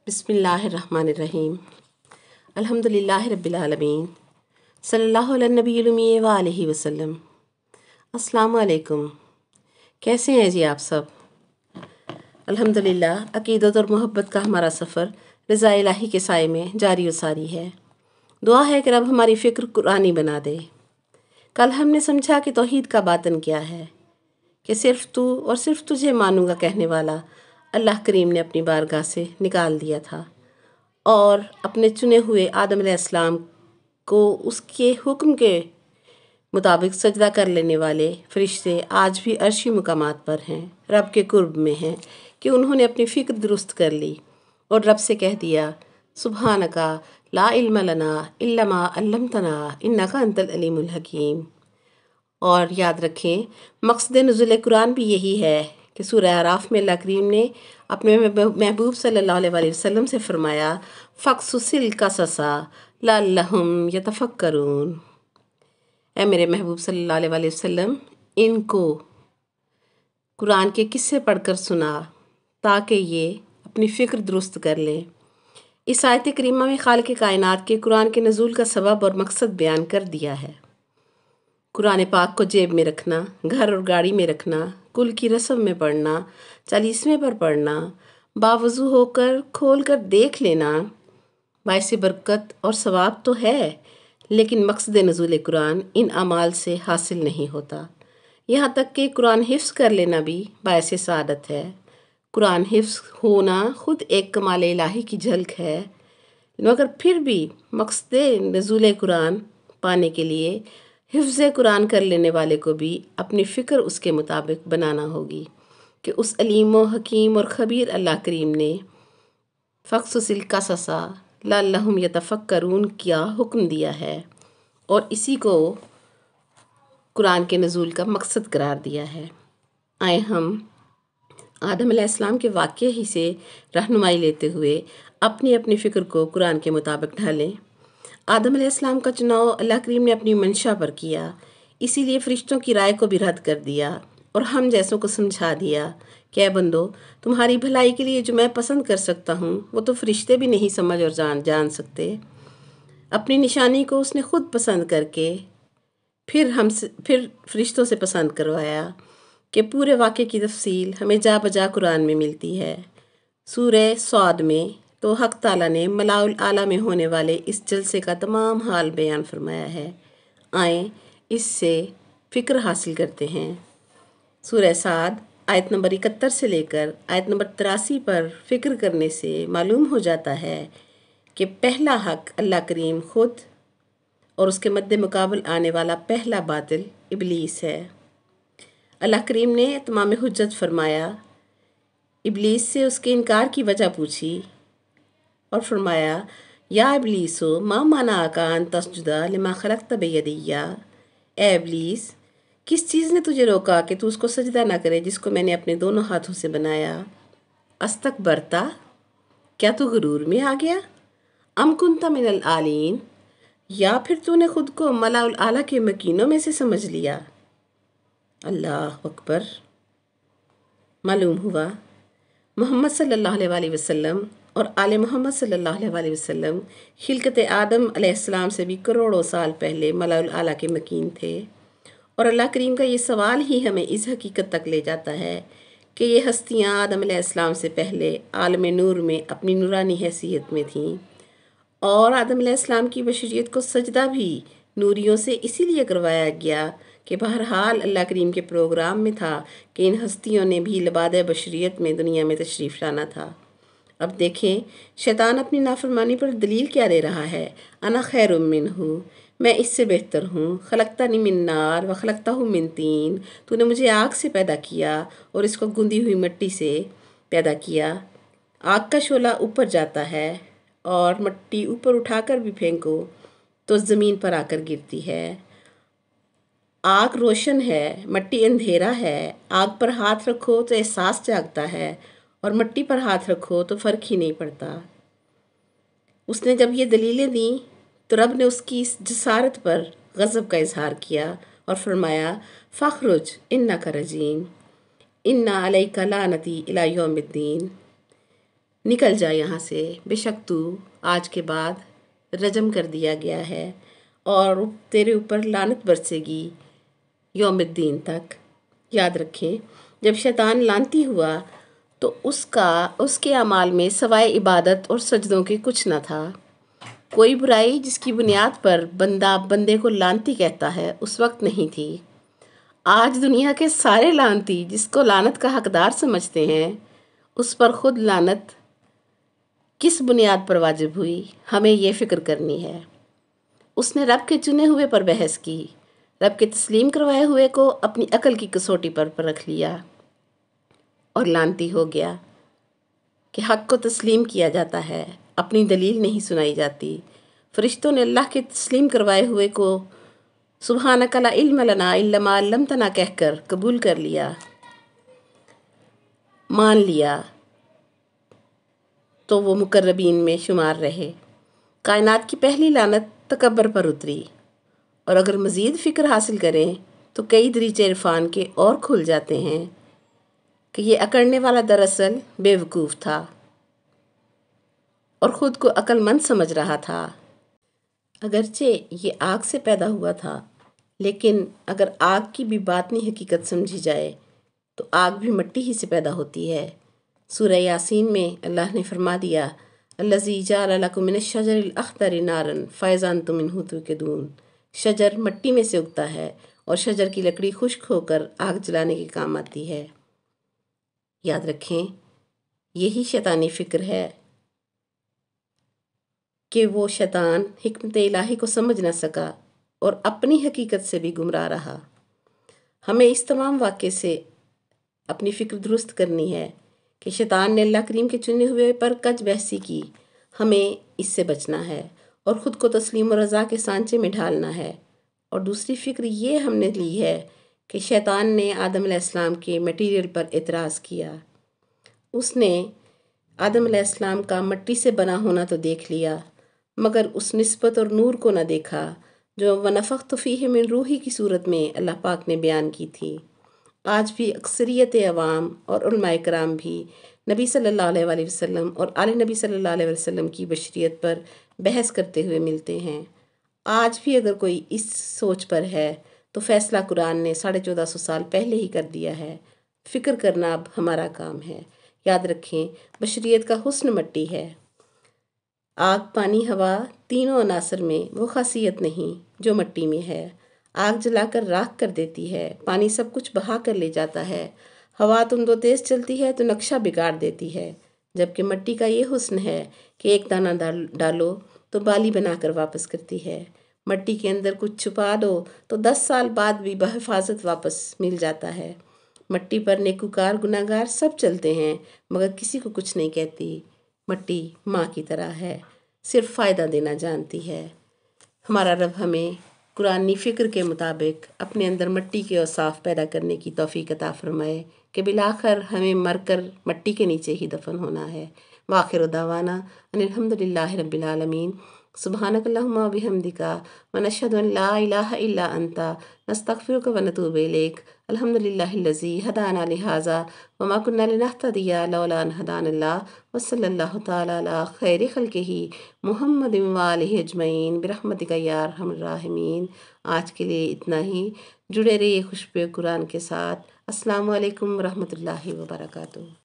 بسم اللہ الرحمن الرحیم الحمدللہ رب العالمین صلی اللہ علیہ نبی المی وآلہ وسلم۔ السلام علیکم، کیسے ہیں جی آپ سب؟ الحمدللہ عقیدت اور محبت کا ہمارا سفر رضا الہی کے سائے میں جاری و ساری ہے۔ دعا ہے کہ رب ہماری فکر قرآنی بنا دے۔ کل ہم نے سمجھا کہ توحید کا باطن کیا ہے، کہ صرف تو اور صرف تجھے مانوں گا کہنے والا اللہ کریم نے اپنی بارگاہ سے نکال دیا تھا، اور اپنے چنے ہوئے آدم علیہ السلام کو اس کے حکم کے مطابق سجدہ کر لینے والے فرشتے آج بھی عرشی مقامات پر ہیں، رب کے قرب میں ہیں، کہ انہوں نے اپنی فکر درست کر لی اور رب سے کہہ دیا سبحانکا لا علم لنا الا ما علمتنا انکا انت العلیم الحکیم۔ اور یاد رکھیں مقصد نزول قرآن بھی یہی ہے کہ سورہ اعراف میں اللہ کریم نے اپنے محبوب صلی اللہ علیہ وسلم سے فرمایا فَقْصُصِ الْقَصَصَ لَعَلَّهُمْ يَتَفَكَّرُونَ۔ اے میرے محبوب صلی اللہ علیہ وسلم، ان کو قرآن کے قصے پڑھ کر سنا تاکہ یہ اپنی فکر درست کر لیں۔ اس آیت کریمہ میں خالق کائنات کے قرآن کے نزول کا سبب اور مقصد بیان کر دیا ہے۔ قرآن پاک کو جیب میں رکھنا، گھر اور گاڑی میں رکھنا، کل کی رسم میں پڑھنا، 40ویں پر پڑھنا، باوضو ہو کر کھول کر دیکھ لینا باعث برکت اور ثواب تو ہے، لیکن مقصد نزول قرآن ان اعمال سے حاصل نہیں ہوتا۔ یہاں تک کہ قرآن حفظ کر لینا بھی باعث سعادت ہے۔ قرآن حفظ ہونا خود ایک کمال الہی کی جھلک ہے، مگر پھر بھی مقصد نزول قرآن پانے کے لیے حفظ قرآن کر لینے والے کو بھی اپنی فکر اس کے مطابق بنانا ہوگی کہ اس علیم و حکیم اور خبیر اللہ کریم نے فَقْصُصِ الْقَصَصَ لَعَلَّهُمْ يَتَفَكَّرُونَ کیا حکم دیا ہے، اور اسی کو قرآن کے نزول کا مقصد قرار دیا ہے۔ آئے ہم آدم علیہ السلام کے واقعے ہی سے رہنمائی لیتے ہوئے اپنی اپنی فکر کو قرآن کے مطابق ڈھالیں۔ آدم علیہ السلام کا چناؤ اللہ کریم نے اپنی منشا پر کیا، اسی لیے فرشتوں کی رائے کو بھی رد کر دیا اور ہم جیسوں کو سمجھا دیا کہ اے بندو، تمہاری بھلائی کے لیے جو میں پسند کر سکتا ہوں وہ تو فرشتے بھی نہیں سمجھ اور جان سکتے۔ اپنی نشانی کو اس نے خود پسند کر کے پھر فرشتوں سے پسند کروایا کہ پورے واقعے کی تفصیل ہمیں جا بجا قرآن میں ملتی ہے۔ سورہ صاد میں تو حق تعالیٰ نے ملاء الاعلیٰ میں ہونے والے اس جلسے کا تمام حال بیان فرمایا ہے۔ آئیں اس سے فکر حاصل کرتے ہیں۔ سورہ صاد آیت نمبر 71 سے لے کر آیت نمبر 83 پر فکر کرنے سے معلوم ہو جاتا ہے کہ پہلا حق اللہ کریم خود اور اس کے مد مقابل آنے والا پہلا باطل ابلیس ہے۔ اللہ کریم نے تمام حجت فرمایا، ابلیس سے اس کے انکار کی وجہ پوچھی اور فرمایا یا ابلیسو ما منعک ان تسجد لما خلقت بیدی۔ اے ابلیس، کس چیز نے تجھے روکا کہ تو اس کو سجدہ نہ کرے جس کو میں نے اپنے دونوں ہاتھوں سے بنایا؟ استکبرتا، کیا تو غرور میں آ گیا؟ ام کنت من العالین، یا پھر تو نے خود کو ملاء الاعلیٰ کے مکینوں میں سے سمجھ لیا؟ اللہ اکبر۔ معلوم ہوا محمد صلی اللہ علیہ وسلم اور آل محمد صلی اللہ علیہ وسلم خلقت آدم علیہ السلام سے بھی کروڑوں سال پہلے ملاء الاعلیٰ کے مکین تھے، اور اللہ کریم کا یہ سوال ہی ہمیں اس حقیقت تک لے جاتا ہے کہ یہ ہستیاں آدم علیہ السلام سے پہلے عالم نور میں اپنی نورانی حیثیت میں تھیں، اور آدم علیہ السلام کی بشریت کو سجدہ بھی نوریوں سے اسی لیے کروایا گیا کہ بہرحال اللہ کریم کے پروگرام میں تھا کہ ان ہستیوں نے بھی لبادہ بشریت میں دنیا میں تشریف لانا تھا۔ اب دیکھیں شیطان اپنی نافرمانی پر دلیل کیا دے رہا ہے، انا خیر منہ، میں اس سے بہتر ہوں، خلقتنی من نار و خلقتہ من طین، تو نے مجھے آگ سے پیدا کیا اور اس کو گندی ہوئی مٹی سے پیدا کیا۔ آگ کا شعلہ اوپر جاتا ہے اور مٹی اوپر اٹھا کر بھی پھینکو تو زمین پر آ کر گرتی ہے۔ آگ روشن ہے، مٹی اندھیرا ہے، آگ پر ہاتھ رکھو تو احساس جاگتا ہے اور مٹی پر ہاتھ رکھو تو فرق ہی نہیں پڑتا۔ اس نے جب یہ دلیلیں دیں تو رب نے اس کی اس جسارت پر غضب کا اظہار کیا اور فرمایا فَاخْرُجْ إِنَّكَ رَجِيمٌ إِنَّ عَلَيْكَ لَعْنَتِي إِلَى يَوْمِ الدِّينِ۔ نکل جا یہاں سے، بے شک تو آج کے بعد رجم کر دیا گیا ہے اور تیرے اوپر لعنت برسے گی یوم الدین تک۔ یاد رکھیں، جب شیطان لعنتی ہوا تو اس کے اعمال میں سوائے عبادت اور سجدوں کے کچھ نہ تھا۔ کوئی برائی جس کی بنیاد پر بندہ بندے کو لعنتی کہتا ہے اس وقت نہیں تھی۔ آج دنیا کے سارے لعنتی جس کو لعنت کا حقدار سمجھتے ہیں، اس پر خود لعنت کس بنیاد پر واجب ہوئی، ہمیں یہ فکر کرنی ہے۔ اس نے رب کے چنے ہوئے پر بحث کی، رب کے تسلیم کروائے ہوئے کو اپنی عقل کی کسوٹی پر رکھ لیا اور لعنتی ہو گیا کہ حق کو تسلیم کیا جاتا ہے، اپنی دلیل نہیں سنائی جاتی۔ فرشتوں نے اللہ کے تسلیم کروائے ہوئے کو سبحانک لا علم لنا الا ما علمتنا کہہ کر قبول کر لیا، مان لیا، تو وہ مقربین میں شمار رہے۔ کائنات کی پہلی لعنت تکبر پر اتری، اور اگر مزید فکر حاصل کریں تو کئی دریچے عرفان کے اور کھل جاتے ہیں کہ یہ اکڑنے والا دراصل بے وقوف تھا اور خود کو عقل مند سمجھ رہا تھا۔ اگرچہ یہ آگ سے پیدا ہوا تھا، لیکن اگر آگ کی بھی باطنی حقیقت سمجھی جائے تو آگ بھی مٹی ہی سے پیدا ہوتی ہے۔ سورہ یاسین میں اللہ نے فرما دیا، الذی جعل لکم من الشجر الاخضر نارا فاذا انتم منہ توقدون۔ شجر مٹی میں سے اگتا ہے اور شجر کی لکڑی خشک ہو کر آگ جلانے کے کام آتی ہے۔ یاد رکھیں، یہی شیطانی فکر ہے کہ وہ شیطان حکمت الہی کو سمجھ نہ سکا اور اپنی حقیقت سے بھی گمراہ رہا۔ ہمیں اس تمام واقعے سے اپنی فکر درست کرنی ہے کہ شیطان نے اللہ کریم کے چنے ہوئے پر کج بحثی کی، ہمیں اس سے بچنا ہے اور خود کو تسلیم و رضا کے سانچے میں ڈھالنا ہے۔ اور دوسری فکر یہ ہم نے لی ہے کہ شیطان نے آدم علیہ السلام کے میٹیریل پر اعتراض کیا۔ اس نے آدم علیہ السلام کا مٹی سے بنا ہونا تو دیکھ لیا، مگر اس نسبت اور نور کو نہ دیکھا جو وَنَفَخْتُ فِيهِ مِن روحی کی صورت میں اللہ پاک نے بیان کی تھی۔ آج بھی اکثریت عوام اور علماء کرام بھی نبی صلی اللہ علیہ وآلہ وسلم اور آل نبی صلی اللہ علیہ وسلم کی بشریت پر بحث کرتے ہوئے ملتے ہیں۔ آج بھی اگر کوئی اس سوچ پر ہے تو فیصلہ قرآن نے 1450 سال پہلے ہی کر دیا ہے۔ فکر کرنا اب ہمارا کام ہے۔ یاد رکھیں، بشریت کا حسن مٹی ہے۔ آگ، پانی، ہوا، تینوں عناصر میں وہ خاصیت نہیں جو مٹی میں ہے۔ آگ جلا کر راکھ کر دیتی ہے، پانی سب کچھ بہا کر لے جاتا ہے، ہوا تند و تیز چلتی ہے تو نقشہ بگاڑ دیتی ہے، جبکہ مٹی کا یہ حسن ہے کہ ایک دانہ ڈالو تو بالی بنا کر واپس کرتی ہے۔ مٹی کے اندر کچھ چھپا دو تو 10 سال بعد بھی بحفاظت واپس مل جاتا ہے۔ مٹی پر نیکوکار گناہگار سب چلتے ہیں مگر کسی کو کچھ نہیں کہتی۔ مٹی ماں کی طرح ہے، صرف فائدہ دینا جانتی ہے۔ ہمارا رب ہمیں قرآنی فکر کے مطابق اپنے اندر مٹی کے اوصاف پیدا کرنے کی توفیق عطا فرمائے کہ بالآخر ہمیں مر کر مٹی کے نیچے ہی دفن ہونا ہے۔ وآخر دعوانا ان الحمد للہ رب العالمین۔ سبحانک اللہم و بحمدک ونشہد ان لا الہ الا انت نستغفرک ونتوب الیک۔ الحمد للہ الذی ہدانا لہذا وما کنا لنہتدی لولا ان ہدانا اللہ، وصلی اللہ تعالی علی خیر خلقہ محمد وآلہ اجمعین برحمتک یا ارحم الراحمین۔ آج کے لیے اتنا ہی۔ جڑے رہیے خوشبو قرآن کے ساتھ۔ السلام علیکم ورحمۃ اللہ وبرکاتہ۔